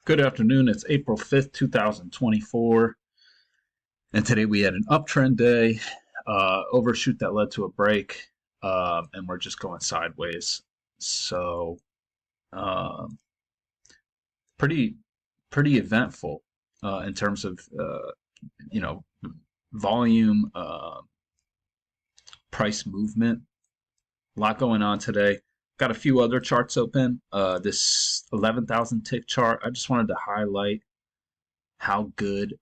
Good afternoon. It's April 5th, 2024. And today we had an uptrend day, overshoot that led to a break, and we're just going sideways. So, um, pretty, pretty eventful in terms of, you know, volume, price movement. A lot going on today. Got a few other charts open. This 11,000 tick chart, I just wanted to highlight how good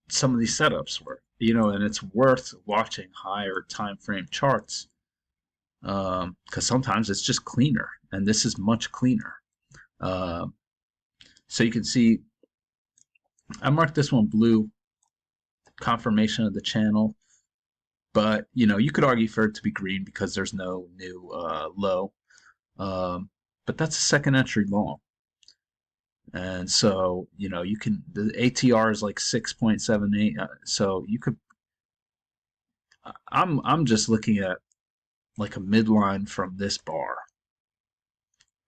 some of these setups were, and it's worth watching higher time frame charts because sometimes it's just cleaner, and this is much cleaner. Um, so you can see I marked this one blue, confirmation of the channel, but you could argue for it to be green because there's no new low. But that's a second entry long. And so, you can, the ATR is like 6.78. So you could, I'm just looking at like a midline from this bar,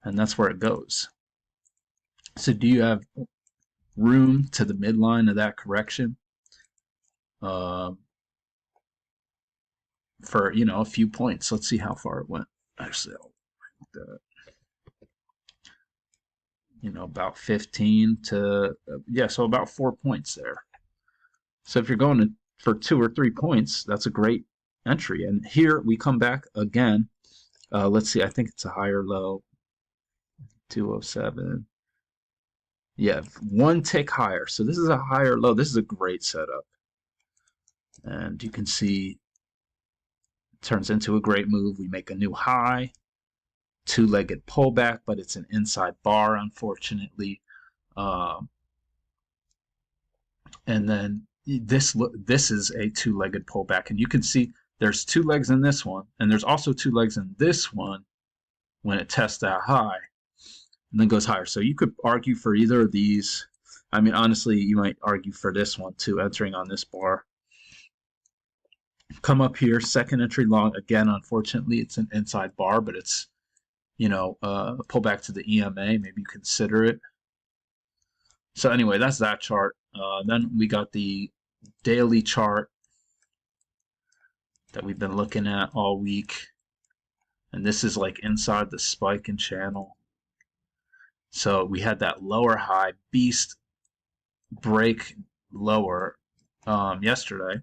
and that's where it goes. So do you have room to the midline of that correction uh, for a few points? Let's see how far it went. Actually, I'll write that. About 15 to yeah, so about 4 points there. So if you're going for 2 or 3 points, that's a great entry. And here we come back again. Let's see, I think it's a higher low, 207. Yeah, one tick higher. So this is a higher low. This is a great setup. And you can see it turns into a great move. We make a new high, two-legged pullback, but it's an inside bar, unfortunately. And then this is a two-legged pullback. And you can see there's two legs in this one, and there's also two legs in this one when it tests that high and then goes higher. So you could argue for either of these. I mean, honestly, you might argue for this one too, entering on this bar. Come up here, second entry long. Again, unfortunately, it's an inside bar, but it's, pull back to the EMA. Maybe you consider it. So anyway, that's that chart. Then we got the daily chart that we've been looking at all week. And this is like inside the spike and channel. So we had that lower high beast break lower yesterday.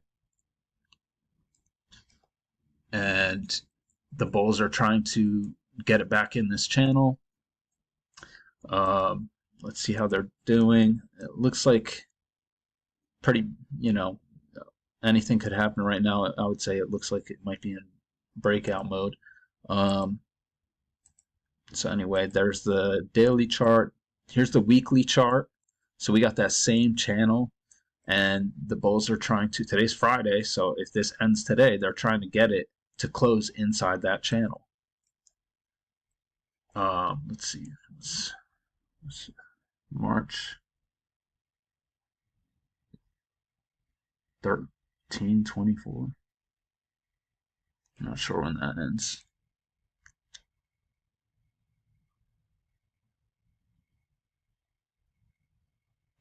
And the bulls are trying to get it back in this channel. Let's see how they're doing. It looks like pretty, anything could happen right now. I would say it looks like it might be in breakout mode. So anyway, there's the daily chart. Here's the weekly chart. So we got that same channel, and the bulls are trying to, today's Friday, so if this ends today, they're trying to get it to close inside that channel. Let's see. Let's March 13/24. Not sure when that ends.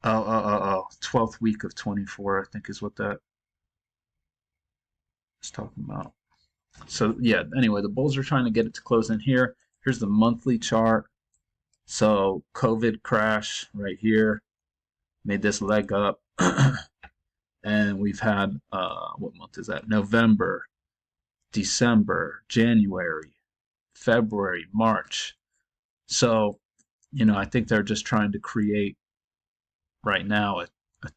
Oh. 12th week of 24, I think is what that is talking about. So yeah, anyway, the bulls are trying to get it to close in here. Here's the monthly chart. So COVID crash right here made this leg up. And we've had, what month is that? November, December, January, February, March. So, I think they're just trying to create right now a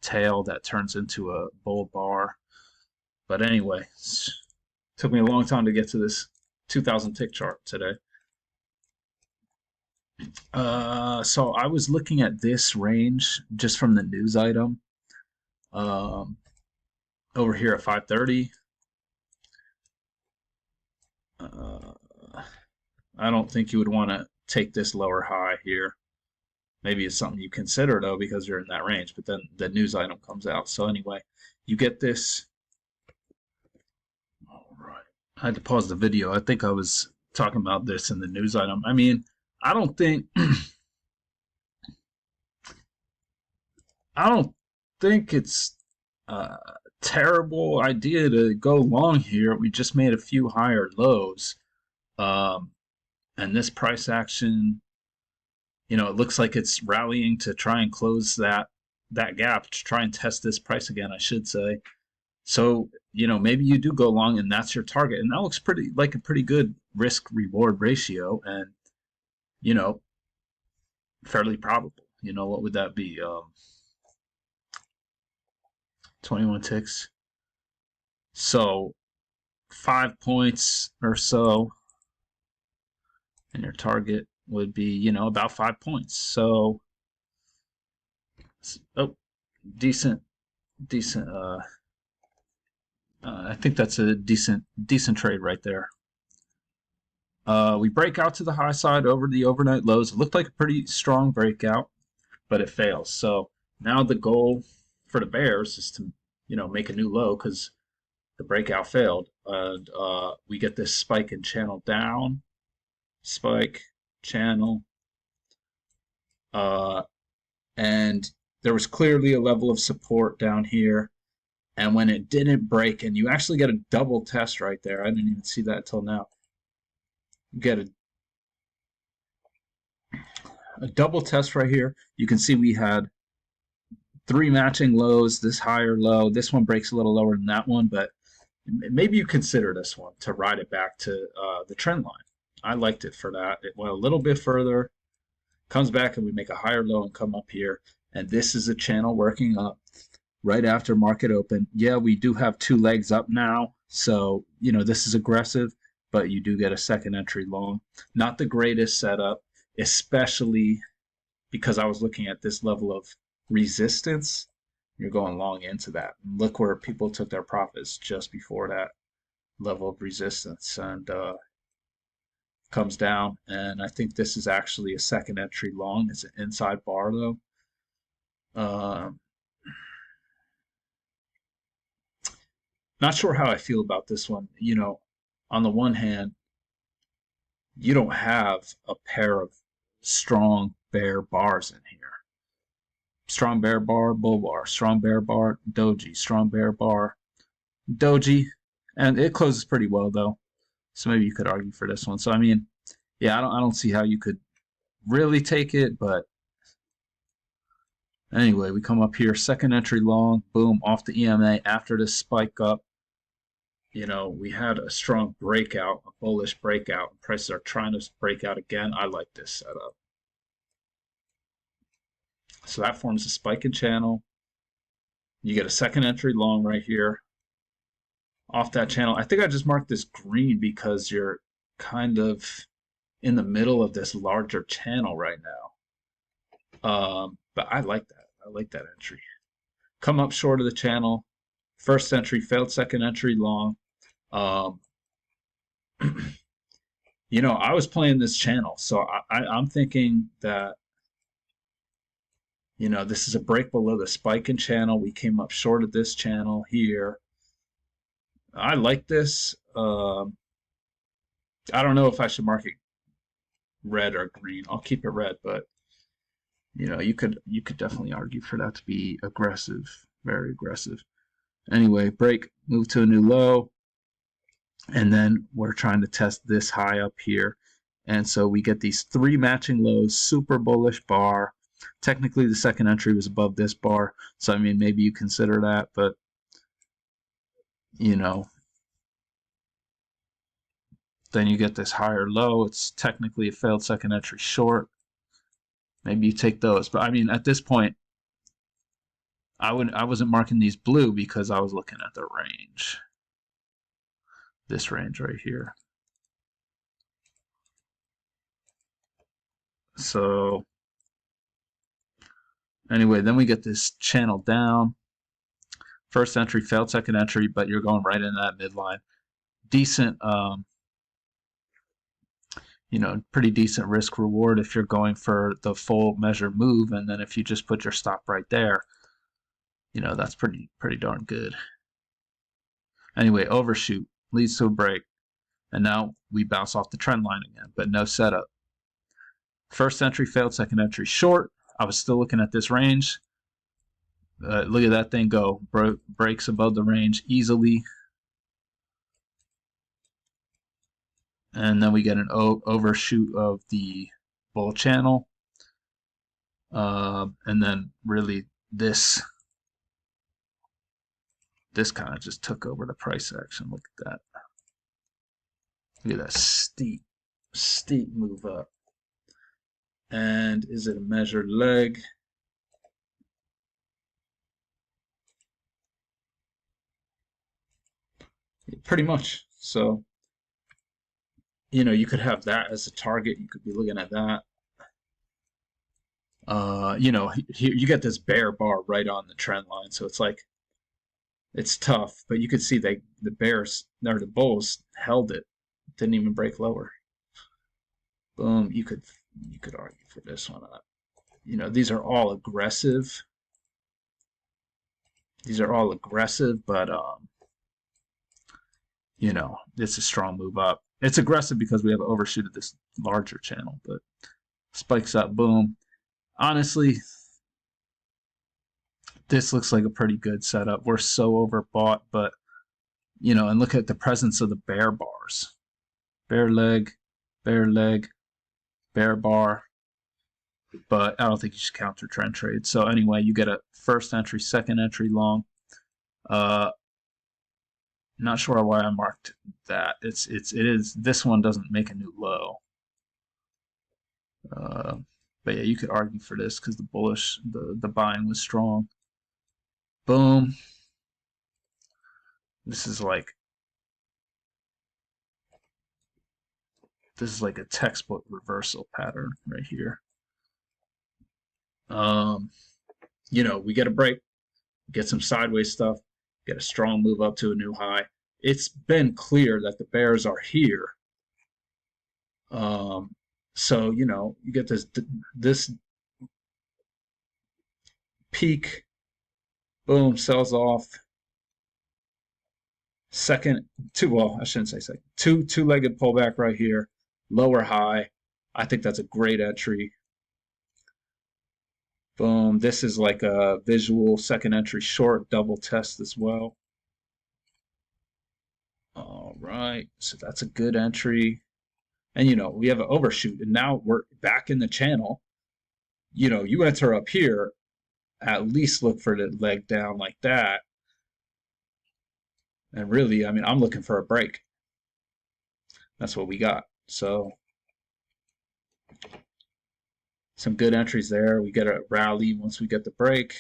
tail that turns into a bull bar. But anyway, it took me a long time to get to this 2,000 tick chart today. So I was looking at this range just from the news item. Over here at 5:30. I don't think you would want to take this lower high here. Maybe it's something you consider though because you're in that range, but then the news item comes out. So anyway, you get this. All right. I had to pause the video. I think I was talking about this in the news item. I mean, I don't think I don't think it's a terrible idea to go long here. We just made a few higher lows. Um, and this price action, it looks like it's rallying to try and close that gap to try and test this price again, I should say. So, maybe you do go long and that's your target. And that looks pretty like a pretty good risk reward ratio and, you know, fairly probable. What would that be? 21 ticks. So 5 points or so, and your target would be, about 5 points. So, oh, decent, decent. I think that's a decent trade right there. We break out to the high side over the overnight lows. It looked like a pretty strong breakout, but it fails. So now the goal for the Bears is to, make a new low because the breakout failed. And we get this spike and channel down, spike, channel, and there was clearly a level of support down here. And when it didn't break, and you actually get a double test right there, I didn't even see that till now. You get a double test right here. You can see we had 3 matching lows, this higher low. This one breaks a little lower than that one, but maybe you consider this one to ride it back to the trend line. I liked it for that. It went a little bit further, comes back, and we make a higher low and come up here. And this is a channel working up right after market open. Yeah, we do have 2 legs up now, so this is aggressive, but you do get a second entry long. Not the greatest setup, especially because I was looking at this level of resistance. You're going long into that. Look where people took their profits just before that level of resistance, and comes down. And I think this is actually a second entry long. It's an inside bar though. Not sure how I feel about this one. On the one hand, you don't have a pair of strong bear bars in here. Strong bear bar, bull bar, strong bear bar, doji, strong bear bar, doji, and it closes pretty well though. So maybe you could argue for this one. So I mean, yeah, I don't see how you could really take it, but anyway, we come up here, second entry long, boom, off the EMA after this spike up. We had a strong breakout, a bullish breakout, and prices are trying to break out again. I like this setup. So that forms a spike and channel. You get a second entry long right here off that channel. I think I just marked this green because you're kind of in the middle of this larger channel right now. But I like that. I like that entry. Come up short of the channel. First entry failed, second entry long. I was playing this channel, so I'm thinking that this is a break below the spike and channel. We came up short of this channel here. I like this. I don't know if I should mark it red or green. I'll keep it red, but you could definitely argue for that to be aggressive, very aggressive. Anyway, break, move to a new low, and then we're trying to test this high up here. And so we get these 3 matching lows, super bullish bar. Technically, the second entry was above this bar, so I mean, maybe you consider that, but then you get this higher low. It's technically a failed second entry short. Maybe you take those, but I mean, at this point, I wasn't marking these blue because I was looking at the range. This range right here. So anyway, then we get this channel down. First entry failed second entry, but you're going right in that midline. Decent, pretty decent risk reward if you're going for the full measure move, and then if you just put your stop right there, that's pretty darn good. Anyway, overshoot leads to a break, and now we bounce off the trend line again, but no setup. First entry failed, second entry short. I was still looking at this range. Look at that thing go. Breaks above the range easily. And then we get an overshoot of the bull channel. And then really this kind of just took over the price action. Look at that. Look at that steep move up. And is it a measured leg? Pretty much. So, you could have that as a target. You could be looking at that. Here you get this bear bar right on the trend line. So it's like, it's tough, but you could see the bears, or the bulls, held it. Didn't even break lower. Boom. You could argue for this one. These are all aggressive. These are all aggressive, but it's a strong move up. It's aggressive because we have overshoot of this larger channel, but spikes up, boom. Honestly, this looks like a pretty good setup. We're so overbought, but and look at the presence of the bear bars. Bear leg, bear bar. But I don't think you should counter trend trade. So anyway, you get a first entry, second entry long. Not sure why I marked that. It is this one doesn't make a new low. But yeah, you could argue for this because the buying was strong. Boom. This is like a textbook reversal pattern right here. We get a break, get some sideways stuff, get a strong move up to a new high. It's been clear that the bears are here. So you get this peak, boom, sells off. I shouldn't say second. Two-legged pullback right here, lower high. I think that's a great entry. Boom. This is like a visual second entry short double test as well. All right. So that's a good entry. And, we have an overshoot. And now we're back in the channel. You enter up here, at least look for the leg down like that. And really, I'm looking for a break. That's what we got. So some good entries there. We get a rally once we get the break.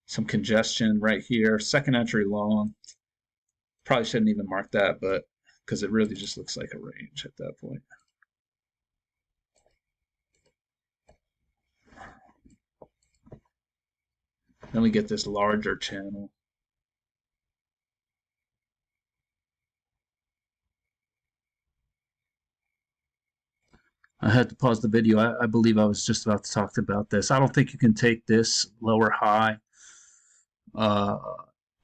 Some congestion right here. Second entry long. Probably shouldn't even mark that, but because it really just looks like a range at that point. Then we get this larger channel. I had to pause the video. I believe I was just about to talk about this. I don't think you can take this lower high,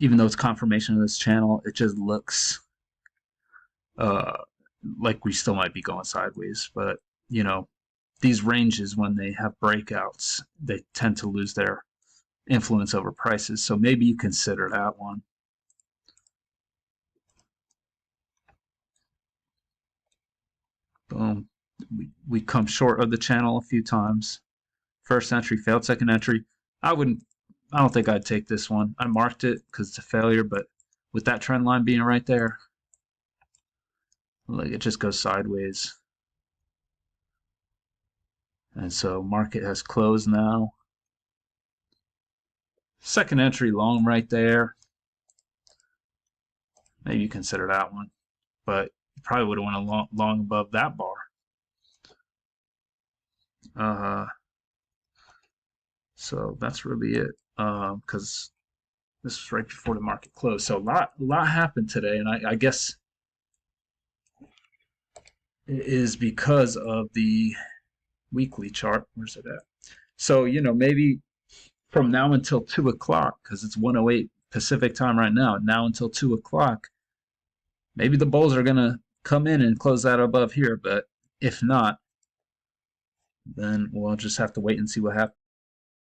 even though it's confirmation of this channel. It just looks like we still might be going sideways. But, these ranges, when they have breakouts, they tend to lose their influence over prices. So maybe you consider that one. Boom. We come short of the channel a few times. First entry failed, second entry. I don't think I'd take this one. I marked it because it's a failure, but with that trend line being right there, like it just goes sideways. And so market has closed now. Second entry long right there. Maybe you consider that one, but you probably would have went long above that bar. So that's really it, because this was right before the market closed. So a lot happened today, and I guess it is because of the weekly chart. Where's it at? So maybe from now until 2 o'clock, because it's 1:08 Pacific time right now. Now until 2 o'clock, maybe the bulls are gonna come in and close that above here. But if not, then we'll just have to wait and see what happens.